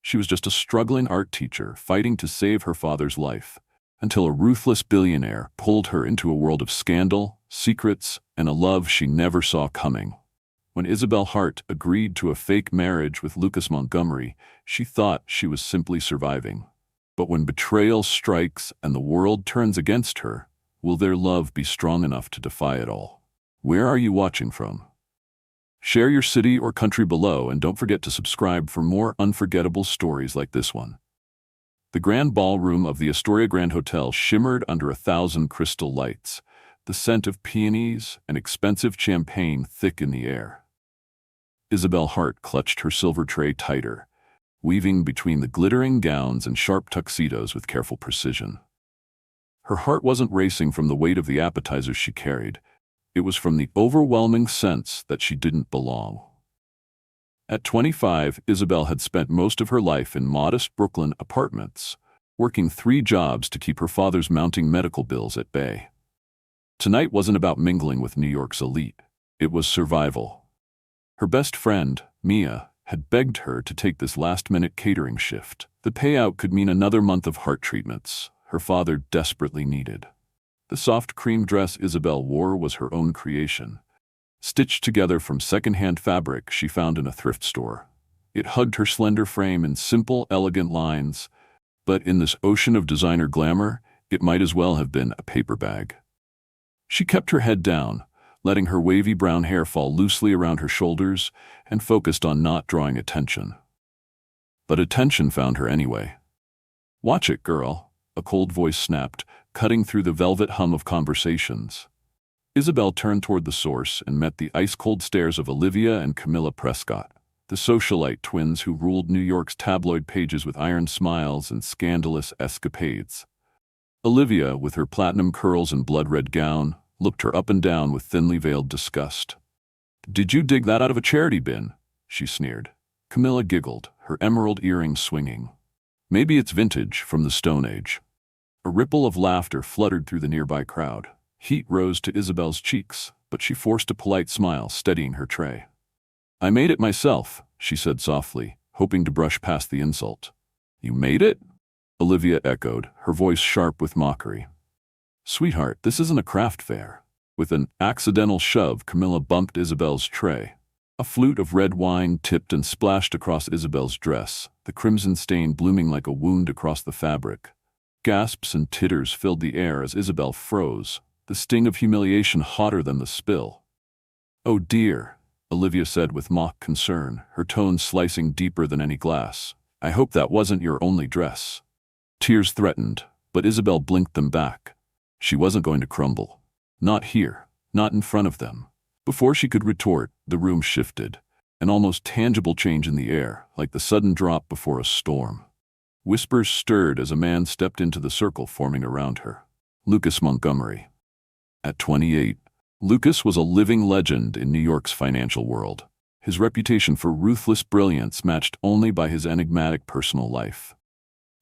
She was just a struggling art teacher fighting to save her father's life, until a ruthless billionaire pulled her into a world of scandal, secrets, and a love she never saw coming. When Isabel Hart agreed to a fake marriage with Lucas Montgomery, she thought she was simply surviving. But when betrayal strikes and the world turns against her, will their love be strong enough to defy it all? Where are you watching from? Share your city or country below, and don't forget to subscribe for more unforgettable stories like this one. The grand ballroom of the Astoria Grand Hotel shimmered under 1,000 crystal lights, the scent of peonies and expensive champagne thick in the air. Isabel Hart clutched her silver tray tighter, weaving between the glittering gowns and sharp tuxedos with careful precision. Her heart wasn't racing from the weight of the appetizers she carried. It was from the overwhelming sense that she didn't belong. At 25, Isabel had spent most of her life in modest Brooklyn apartments, working 3 jobs to keep her father's mounting medical bills at bay. Tonight wasn't about mingling with New York's elite. It was survival. Her best friend, Mia, had begged her to take this last-minute catering shift. The payout could mean another month of heart treatments her father desperately needed. The soft cream dress Isabel wore was her own creation, stitched together from second-hand fabric she found in a thrift store. It hugged her slender frame in simple, elegant lines, but in this ocean of designer glamour, it might as well have been a paper bag. She kept her head down, letting her wavy brown hair fall loosely around her shoulders, and focused on not drawing attention. But attention found her anyway. "Watch it, girl," a cold voice snapped, cutting through the velvet hum of conversations. Isabel turned toward the source and met the ice-cold stares of Olivia and Camilla Prescott, the socialite twins who ruled New York's tabloid pages with iron smiles and scandalous escapades. Olivia, with her platinum curls and blood-red gown, looked her up and down with thinly veiled disgust. "Did you dig that out of a charity bin?" she sneered. Camilla giggled, her emerald earrings swinging. "Maybe it's vintage from the Stone Age." A ripple of laughter fluttered through the nearby crowd. Heat rose to Isabel's cheeks, but she forced a polite smile, steadying her tray. "I made it myself," she said softly, hoping to brush past the insult. "You made it?" Olivia echoed, her voice sharp with mockery. "Sweetheart, this isn't a craft fair." With an accidental shove, Camilla bumped Isabel's tray. A flute of red wine tipped and splashed across Isabel's dress, the crimson stain blooming like a wound across the fabric. Gasps and titters filled the air as Isabel froze, the sting of humiliation hotter than the spill. "Oh dear," Olivia said with mock concern, her tone slicing deeper than any glass. "I hope that wasn't your only dress." Tears threatened, but Isabel blinked them back. She wasn't going to crumble. Not here, not in front of them. Before she could retort, the room shifted, an almost tangible change in the air, like the sudden drop before a storm. Whispers stirred as a man stepped into the circle forming around her. Lucas Montgomery. At 28, Lucas was a living legend in New York's financial world, his reputation for ruthless brilliance matched only by his enigmatic personal life.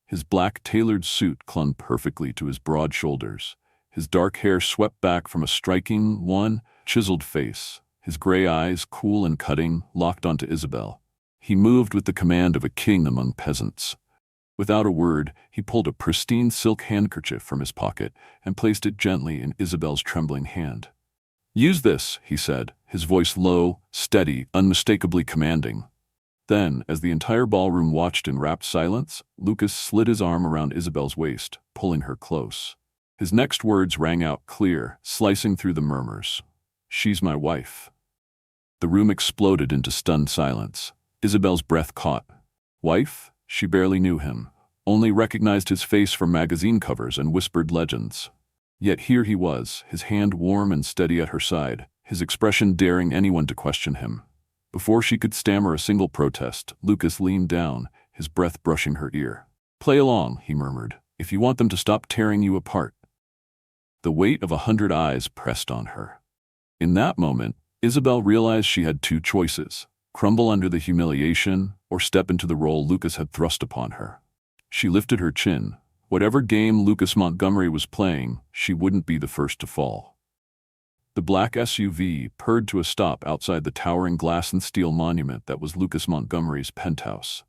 His black tailored suit clung perfectly to his broad shoulders, his dark hair swept back from a striking, chiseled face, his gray eyes, cool and cutting, locked onto Isabel. He moved with the command of a king among peasants. Without a word, he pulled a pristine silk handkerchief from his pocket and placed it gently in Isabel's trembling hand. "Use this," he said, his voice low, steady, unmistakably commanding. Then, as the entire ballroom watched in rapt silence, Lucas slid his arm around Isabel's waist, pulling her close. His next words rang out clear, slicing through the murmurs. "She's my wife." The room exploded into stunned silence. Isabel's breath caught. Wife? She barely knew him, only recognized his face from magazine covers and whispered legends. Yet here he was, his hand warm and steady at her side, his expression daring anyone to question him. Before she could stammer a single protest, Lucas leaned down, his breath brushing her ear. "Play along," he murmured, "if you want them to stop tearing you apart." The weight of 100 eyes pressed on her. In that moment, Isabel realized she had 2 choices: crumble under the humiliation or step into the role Lucas had thrust upon her. She lifted her chin. Whatever game Lucas Montgomery was playing, she wouldn't be the first to fall. The black SUV purred to a stop outside the towering glass and steel monument that was Lucas Montgomery's penthouse.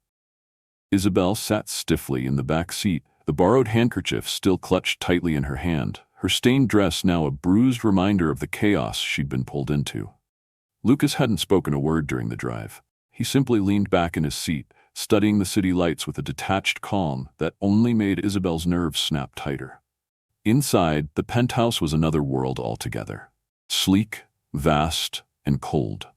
Isabel sat stiffly in the back seat, the borrowed handkerchief still clutched tightly in her hand, her stained dress now a bruised reminder of the chaos she'd been pulled into. Lucas hadn't spoken a word during the drive. He simply leaned back in his seat, studying the city lights with a detached calm that only made Isabel's nerves snap tighter. Inside, the penthouse was another world altogether. Sleek, vast, and cold.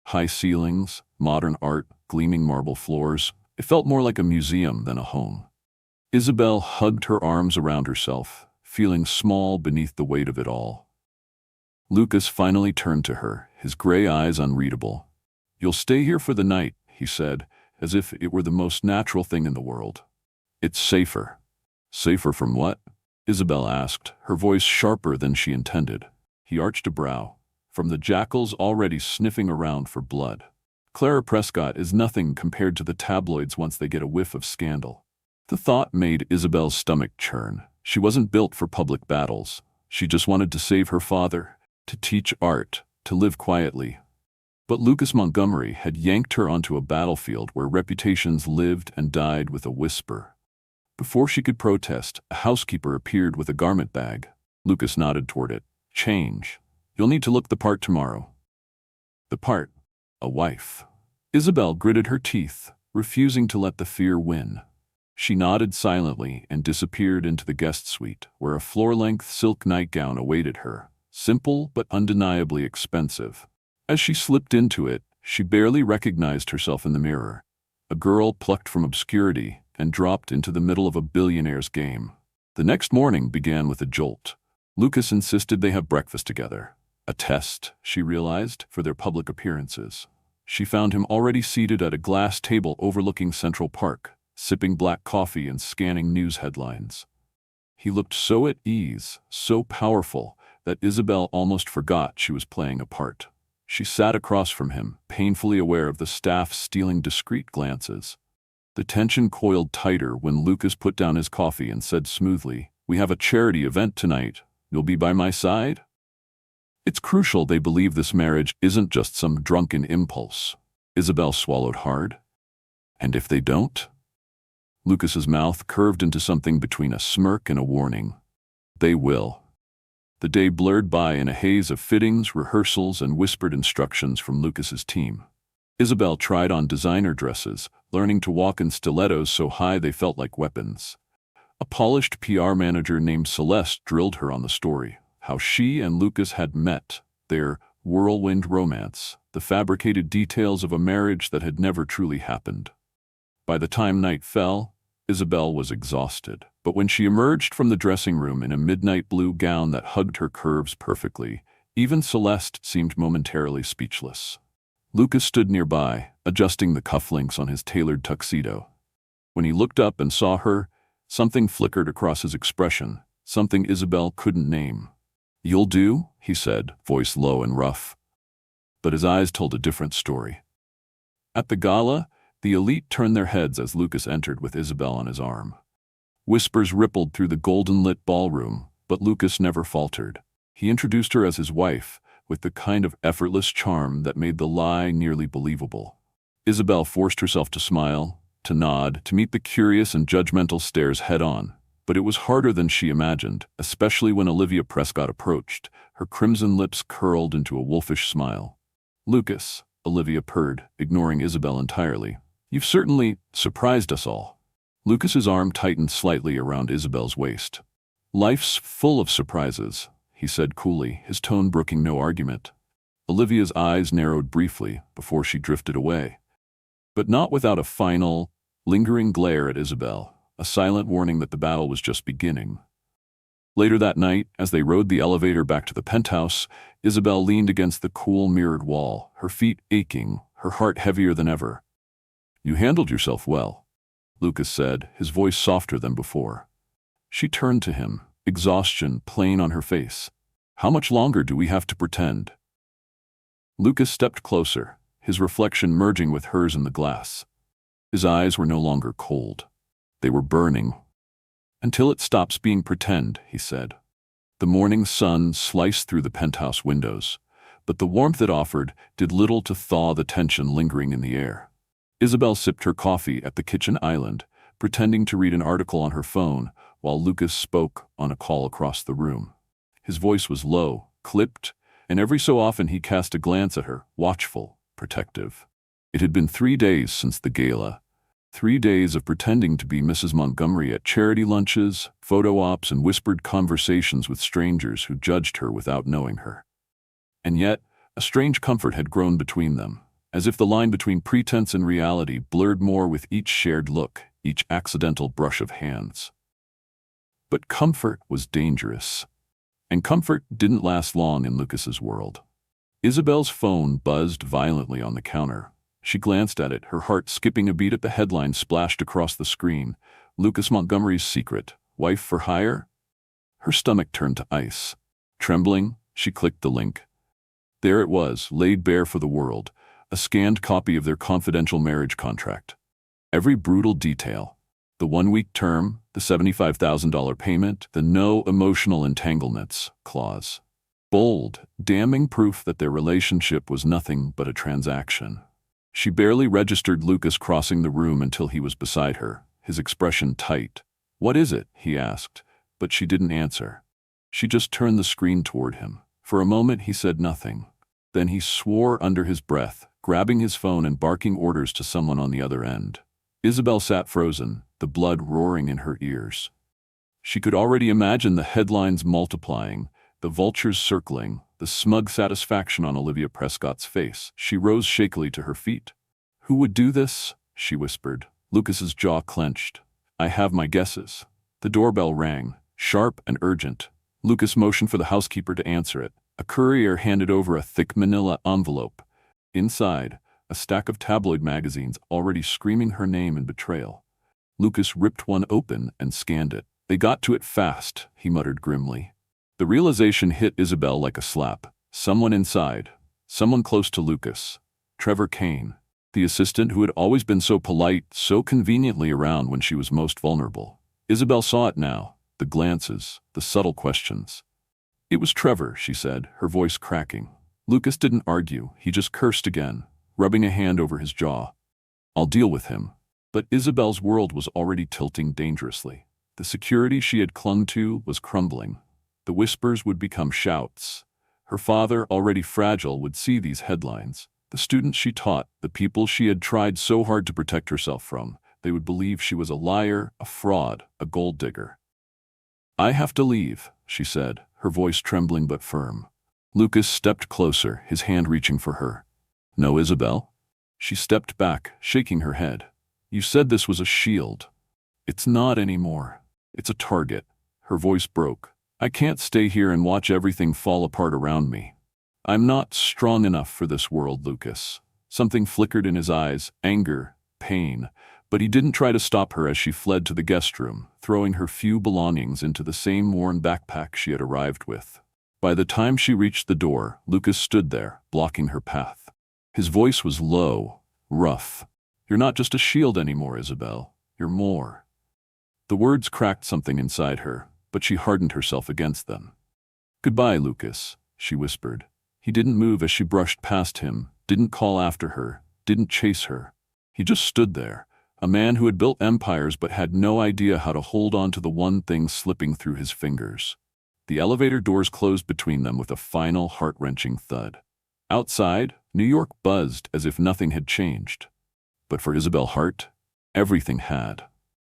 High ceilings, modern art, gleaming marble floors. It felt more like a museum than a home. Isabel hugged her arms around herself, feeling small beneath the weight of it all. Lucas finally turned to her, his gray eyes unreadable. "You'll stay here for the night," he said, as if it were the most natural thing in the world. "It's safer." "Safer from what?" Isabel asked, her voice sharper than she intended. He arched a brow. "From the jackals already sniffing around for blood. Clara Prescott is nothing compared to the tabloids once they get a whiff of scandal." The thought made Isabel's stomach churn. She wasn't built for public battles. She just wanted to save her father, to teach art, to live quietly. But Lucas Montgomery had yanked her onto a battlefield where reputations lived and died with a whisper. Before she could protest, a housekeeper appeared with a garment bag. Lucas nodded toward it. "Change. You'll need to look the part tomorrow." The part? A wife. Isabel gritted her teeth, refusing to let the fear win. She nodded silently and disappeared into the guest suite, where a floor-length silk nightgown awaited her, simple but undeniably expensive. As she slipped into it, she barely recognized herself in the mirror. A girl plucked from obscurity and dropped into the middle of a billionaire's game. The next morning began with a jolt. Lucas insisted they have breakfast together. A test, she realized, for their public appearances. She found him already seated at a glass table overlooking Central Park, sipping black coffee and scanning news headlines. He looked so at ease, so powerful, that Isabel almost forgot she was playing a part. She sat across from him, painfully aware of the staff stealing discreet glances. The tension coiled tighter when Lucas put down his coffee and said smoothly, "We have a charity event tonight. You'll be by my side?" It's crucial they believe this marriage isn't just some drunken impulse. Isabel swallowed hard. "And if they don't?" Lucas's mouth curved into something between a smirk and a warning. "They will." The day blurred by in a haze of fittings, rehearsals, and whispered instructions from Lucas's team. Isabel tried on designer dresses, learning to walk in stilettos so high they felt like weapons. A polished PR manager named Celeste drilled her on the story, how she and Lucas had met, their whirlwind romance, the fabricated details of a marriage that had never truly happened. By the time night fell, Isabel was exhausted, but when she emerged from the dressing room in a midnight blue gown that hugged her curves perfectly, even Celeste seemed momentarily speechless. Lucas stood nearby, adjusting the cufflinks on his tailored tuxedo. When he looked up and saw her, something flickered across his expression, something Isabel couldn't name. "You'll do," he said, voice low and rough. But his eyes told a different story. At the gala, the elite turned their heads as Lucas entered with Isabel on his arm. Whispers rippled through the golden-lit ballroom, but Lucas never faltered. He introduced her as his wife, with the kind of effortless charm that made the lie nearly believable. Isabel forced herself to smile, to nod, to meet the curious and judgmental stares head-on. But it was harder than she imagined, especially when Olivia Prescott approached, her crimson lips curled into a wolfish smile. "Lucas," Olivia purred, ignoring Isabel entirely. "You've certainly surprised us all." Lucas's arm tightened slightly around Isabel's waist. "Life's full of surprises," he said coolly, his tone brooking no argument. Olivia's eyes narrowed briefly before she drifted away, but not without a final, lingering glare at Isabel, a silent warning that the battle was just beginning. Later that night, as they rode the elevator back to the penthouse, Isabel leaned against the cool mirrored wall, her feet aching, her heart heavier than ever. "You handled yourself well," Lucas said, his voice softer than before. She turned to him, exhaustion plain on her face. "How much longer do we have to pretend?" Lucas stepped closer, his reflection merging with hers in the glass. His eyes were no longer cold. They were burning. "Until it stops being pretend," he said. The morning sun sliced through the penthouse windows, but the warmth it offered did little to thaw the tension lingering in the air. Isabel sipped her coffee at the kitchen island, pretending to read an article on her phone while Lucas spoke on a call across the room. His voice was low, clipped, and every so often he cast a glance at her, watchful, protective. It had been 3 days since the gala. 3 days of pretending to be Mrs. Montgomery at charity lunches, photo ops, and whispered conversations with strangers who judged her without knowing her. And yet, a strange comfort had grown between them, as if the line between pretense and reality blurred more with each shared look, each accidental brush of hands. But comfort was dangerous. And comfort didn't last long in Lucas's world. Isabel's phone buzzed violently on the counter. She glanced at it, her heart skipping a beat at the headline splashed across the screen. Lucas Montgomery's secret, wife for hire? Her stomach turned to ice. Trembling, she clicked the link. There it was, laid bare for the world, a scanned copy of their confidential marriage contract. Every brutal detail. The 1-week term, the $75,000 payment, the no emotional entanglements clause. Bold, damning proof that their relationship was nothing but a transaction. She barely registered Lucas crossing the room until he was beside her, his expression tight. "What is it?" he asked, but she didn't answer. She just turned the screen toward him. For a moment he said nothing. Then he swore under his breath, grabbing his phone and barking orders to someone on the other end. Isabel sat frozen, the blood roaring in her ears. She could already imagine the headlines multiplying, the vultures circling, the smug satisfaction on Olivia Prescott's face. She rose shakily to her feet. "Who would do this?" she whispered. Lucas's jaw clenched. "I have my guesses." The doorbell rang, sharp and urgent. Lucas motioned for the housekeeper to answer it. A courier handed over a thick manila envelope. Inside, a stack of tabloid magazines already screaming her name in Betrayal. Lucas ripped one open and scanned it. "They got to it fast," he muttered grimly. The realization hit Isabel like a slap. Someone inside. Someone close to Lucas. Trevor Kane. The assistant who had always been so polite, so conveniently around when she was most vulnerable. Isabel saw it now. The glances, the subtle questions. "It was Trevor," she said, her voice cracking. Lucas didn't argue. He just cursed again, rubbing a hand over his jaw. "I'll deal with him." But Isabel's world was already tilting dangerously. The security she had clung to was crumbling. The whispers would become shouts. Her father, already fragile, would see these headlines. The students she taught, the people she had tried so hard to protect herself from, they would believe she was a liar, a fraud, a gold digger. "I have to leave," she said, her voice trembling but firm. Lucas stepped closer, his hand reaching for her. "No, Isabel?" She stepped back, shaking her head. "You said this was a shield." "It's not anymore. It's a target." Her voice broke. "I can't stay here and watch everything fall apart around me. I'm not strong enough for this world, Lucas." Something flickered in his eyes, anger, pain, but he didn't try to stop her as she fled to the guest room, throwing her few belongings into the same worn backpack she had arrived with. By the time she reached the door, Lucas stood there, blocking her path. His voice was low, rough. "You're not just a shield anymore, Isabel. You're more." The words cracked something inside her, but she hardened herself against them. "Goodbye, Lucas," she whispered. He didn't move as she brushed past him, didn't call after her, didn't chase her. He just stood there, a man who had built empires but had no idea how to hold on to the one thing slipping through his fingers. The elevator doors closed between them with a final heart-wrenching thud. Outside, New York buzzed as if nothing had changed. But for Isabel Hart, everything had.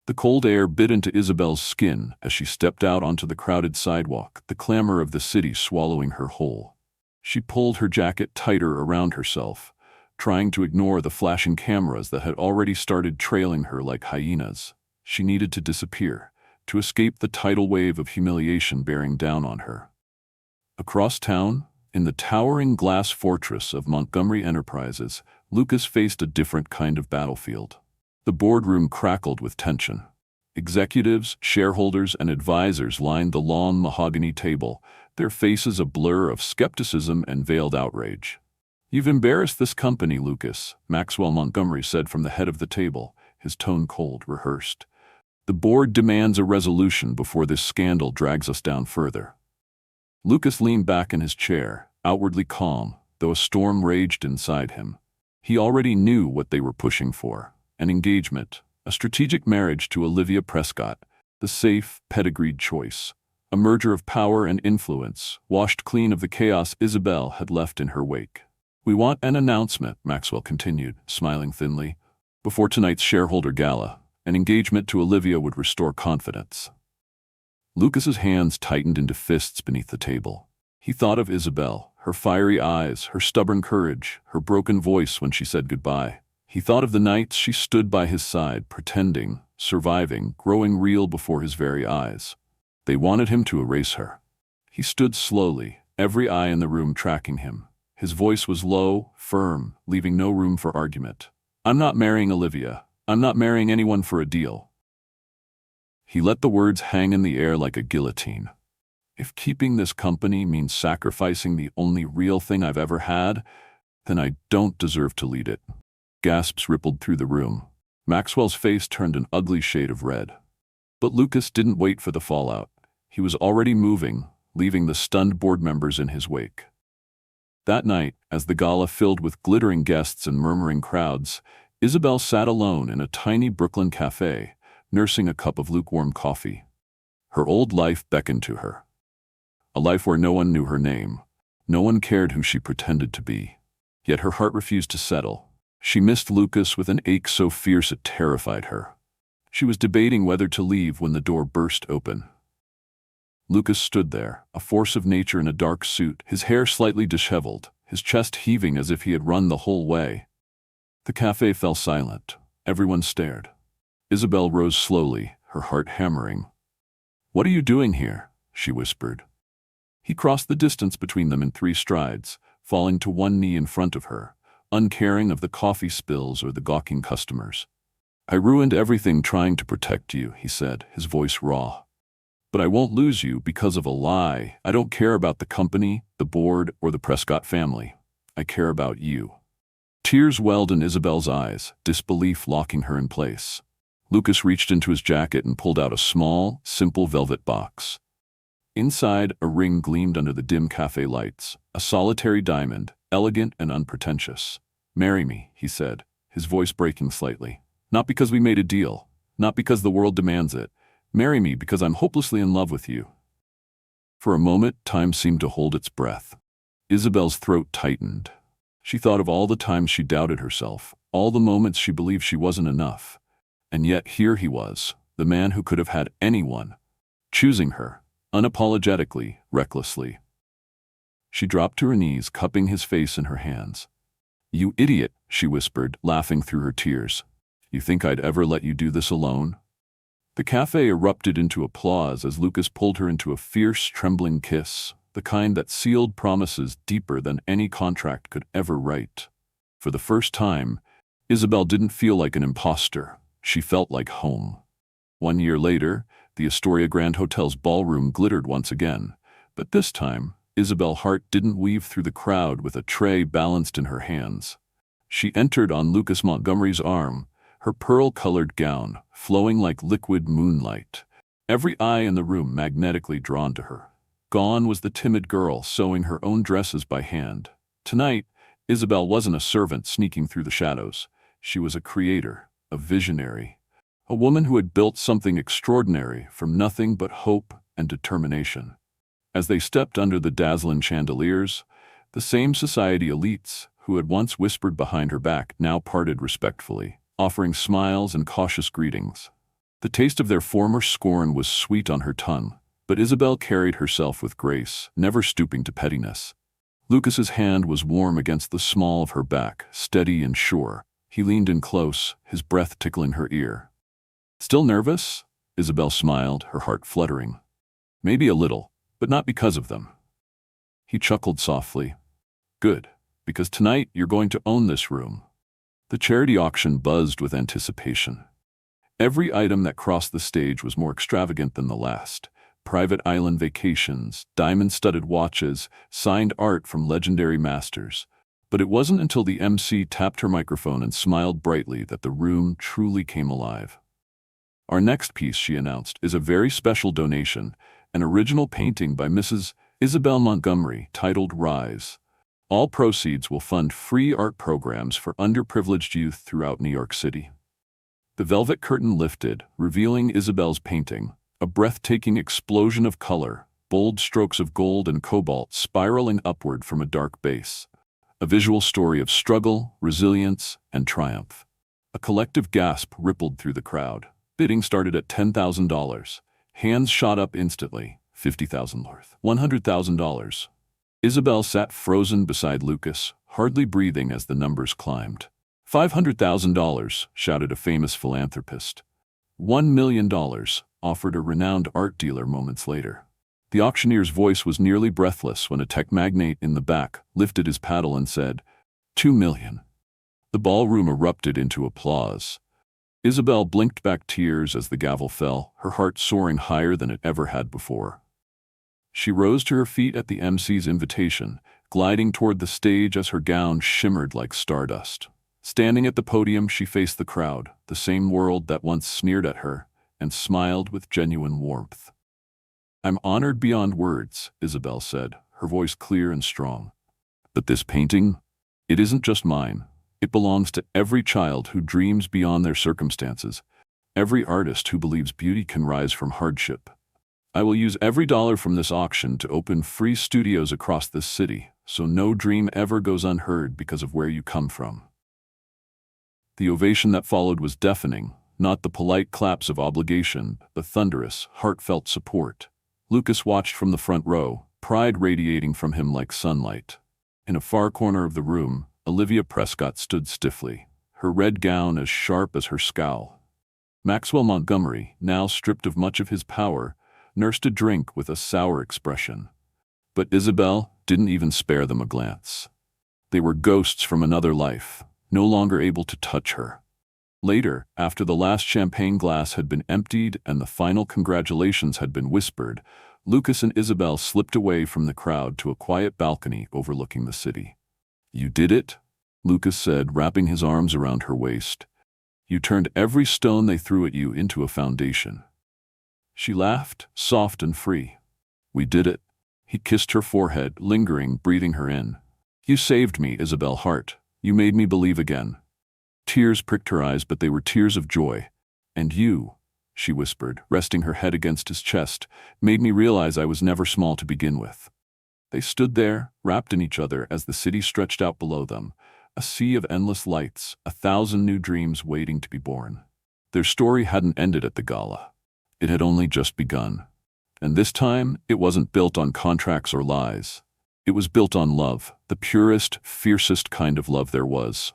The cold air bit into Isabel's skin as she stepped out onto the crowded sidewalk, the clamor of the city swallowing her whole. She pulled her jacket tighter around herself, trying to ignore the flashing cameras that had already started trailing her like hyenas. She needed to disappear, to escape the tidal wave of humiliation bearing down on her. Across town, in the towering glass fortress of Montgomery Enterprises, Lucas faced a different kind of battlefield. The boardroom crackled with tension. Executives, shareholders, and advisors lined the long mahogany table, their faces a blur of skepticism and veiled outrage. "You've embarrassed this company, Lucas," Maxwell Montgomery said from the head of the table, his tone cold, rehearsed. "The board demands a resolution before this scandal drags us down further." Lucas leaned back in his chair, outwardly calm, though a storm raged inside him. He already knew what they were pushing for: an engagement, a strategic marriage to Olivia Prescott, the safe, pedigreed choice. A merger of power and influence, washed clean of the chaos Isabel had left in her wake. "We want an announcement," Maxwell continued, smiling thinly. "Before tonight's shareholder gala, an engagement to Olivia would restore confidence." Lucas's hands tightened into fists beneath the table. He thought of Isabel, her fiery eyes, her stubborn courage, her broken voice when she said goodbye. He thought of the nights she stood by his side, pretending, surviving, growing real before his very eyes. They wanted him to erase her. He stood slowly, every eye in the room tracking him. His voice was low, firm, leaving no room for argument. "I'm not marrying Olivia. I'm not marrying anyone for a deal." He let the words hang in the air like a guillotine. "If keeping this company means sacrificing the only real thing I've ever had, then I don't deserve to lead it." Gasps rippled through the room. Maxwell's face turned an ugly shade of red. But Lucas didn't wait for the fallout. He was already moving, leaving the stunned board members in his wake. That night, as the gala filled with glittering guests and murmuring crowds, Isabel sat alone in a tiny Brooklyn cafe, nursing a cup of lukewarm coffee. Her old life beckoned to her. A life where no one knew her name. No one cared who she pretended to be. Yet her heart refused to settle. She missed Lucas with an ache so fierce it terrified her. She was debating whether to leave when the door burst open. Lucas stood there, a force of nature in a dark suit, his hair slightly disheveled, his chest heaving as if he had run the whole way. The cafe fell silent. Everyone stared. Isabel rose slowly, her heart hammering. "What are you doing here?" she whispered. He crossed the distance between them in 3 strides, falling to one knee in front of her, uncaring of the coffee spills or the gawking customers. "I ruined everything trying to protect you," he said, his voice raw. "But I won't lose you because of a lie. I don't care about the company, the board, or the Prescott family. I care about you." Tears welled in Isabel's eyes, disbelief locking her in place. Lucas reached into his jacket and pulled out a small, simple velvet box. Inside, a ring gleamed under the dim cafe lights, a solitary diamond, elegant and unpretentious. "Marry me," he said, his voice breaking slightly. "Not because we made a deal, not because the world demands it. Marry me because I'm hopelessly in love with you." For a moment, time seemed to hold its breath. Isabel's throat tightened. She thought of all the times she doubted herself, all the moments she believed she wasn't enough. And yet here he was, the man who could have had anyone, choosing her, unapologetically, recklessly. She dropped to her knees, cupping his face in her hands. "You idiot," she whispered, laughing through her tears. "You think I'd ever let you do this alone?" The cafe erupted into applause as Lucas pulled her into a fierce, trembling kiss, the kind that sealed promises deeper than any contract could ever write. For the first time, Isabel didn't feel like an imposter. She felt like home. 1 year later, the Astoria Grand Hotel's ballroom glittered once again, but this time, Isabel Hart didn't weave through the crowd with a tray balanced in her hands. She entered on Lucas Montgomery's arm, her pearl-colored gown flowing like liquid moonlight, every eye in the room magnetically drawn to her. Gone was the timid girl sewing her own dresses by hand. Tonight, Isabel wasn't a servant sneaking through the shadows. She was a creator, a visionary, a woman who had built something extraordinary from nothing but hope and determination. As they stepped under the dazzling chandeliers, the same society elites who had once whispered behind her back now parted respectfully, offering smiles and cautious greetings. The taste of their former scorn was sweet on her tongue, but Isabel carried herself with grace, never stooping to pettiness. Lucas's hand was warm against the small of her back, steady and sure. He leaned in close, his breath tickling her ear. "Still nervous?" Isabel smiled, her heart fluttering. "Maybe a little, but not because of them." He chuckled softly. "Good, because tonight you're going to own this room." The charity auction buzzed with anticipation. Every item that crossed the stage was more extravagant than the last. Private island vacations, diamond-studded watches, signed art from legendary masters. But it wasn't until the MC tapped her microphone and smiled brightly that the room truly came alive. "Our next piece," she announced, "is a very special donation, an original painting by Mrs. Isabel Montgomery titled Rise. All proceeds will fund free art programs for underprivileged youth throughout New York City. The velvet curtain lifted, revealing Isabel's painting, a breathtaking explosion of color, bold strokes of gold and cobalt spiraling upward from a dark base. A visual story of struggle, resilience, and triumph. A collective gasp rippled through the crowd. Bidding started at $10,000. Hands shot up instantly. $50,000. $100,000. Isabel sat frozen beside Lucas, hardly breathing as the numbers climbed. $500,000, shouted a famous philanthropist. $1 million, offered a renowned art dealer moments later. The auctioneer's voice was nearly breathless when a tech magnate in the back lifted his paddle and said, $2 million. The ballroom erupted into applause. Isabel blinked back tears as the gavel fell, her heart soaring higher than it ever had before. She rose to her feet at the MC's invitation, gliding toward the stage as her gown shimmered like stardust. Standing at the podium, she faced the crowd, the same world that once sneered at her, and smiled with genuine warmth. "I'm honored beyond words," Isabel said, her voice clear and strong. "But this painting, it isn't just mine. It belongs to every child who dreams beyond their circumstances, every artist who believes beauty can rise from hardship. I will use every dollar from this auction to open free studios across this city, so no dream ever goes unheard because of where you come from." The ovation that followed was deafening, not the polite claps of obligation, but thunderous, heartfelt support. Lucas watched from the front row, pride radiating from him like sunlight. In a far corner of the room, Olivia Prescott stood stiffly, her red gown as sharp as her scowl. Maxwell Montgomery, now stripped of much of his power, nursed a drink with a sour expression. But Isabel didn't even spare them a glance. They were ghosts from another life, no longer able to touch her. Later, after the last champagne glass had been emptied and the final congratulations had been whispered, Lucas and Isabel slipped away from the crowd to a quiet balcony overlooking the city. "You did it," Lucas said, wrapping his arms around her waist. "You turned every stone they threw at you into a foundation." She laughed, soft and free. "We did it." He kissed her forehead, lingering, breathing her in. "You saved me, Isabel Hart. You made me believe again." Tears pricked her eyes, but they were tears of joy. "And you," she whispered, resting her head against his chest, "made me realize I was never small to begin with." They stood there, wrapped in each other as the city stretched out below them, a sea of endless lights, 1,000 new dreams waiting to be born. Their story hadn't ended at the gala. It had only just begun. And this time, it wasn't built on contracts or lies. It was built on love, the purest, fiercest kind of love there was.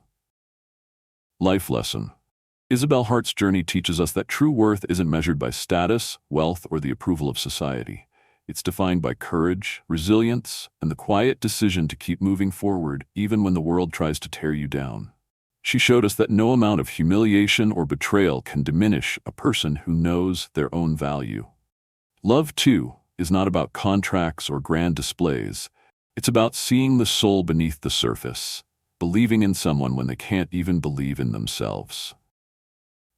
Life lesson. Isabel Hart's journey teaches us that true worth isn't measured by status, wealth, or the approval of society. It's defined by courage, resilience, and the quiet decision to keep moving forward even when the world tries to tear you down. She showed us that no amount of humiliation or betrayal can diminish a person who knows their own value. Love, too, is not about contracts or grand displays. It's about seeing the soul beneath the surface, believing in someone when they can't even believe in themselves.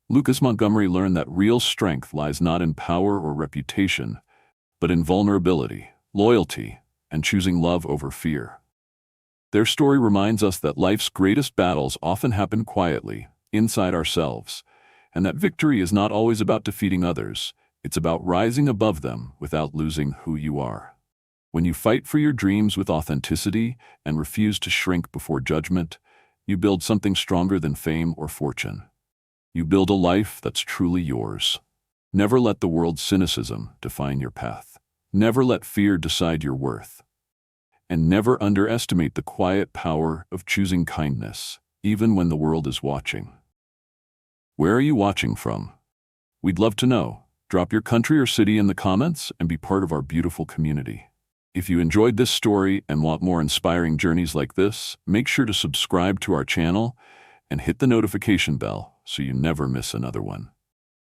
Lucas Montgomery learned that real strength lies not in power or reputation, but in vulnerability, loyalty, and choosing love over fear. Their story reminds us that life's greatest battles often happen quietly, inside ourselves, and that victory is not always about defeating others. It's about rising above them without losing who you are. When you fight for your dreams with authenticity and refuse to shrink before judgment, you build something stronger than fame or fortune. You build a life that's truly yours. Never let the world's cynicism define your path. Never let fear decide your worth. And never underestimate the quiet power of choosing kindness, even when the world is watching. Where are you watching from? We'd love to know. Drop your country or city in the comments and be part of our beautiful community. If you enjoyed this story and want more inspiring journeys like this, make sure to subscribe to our channel and hit the notification bell so you never miss another one.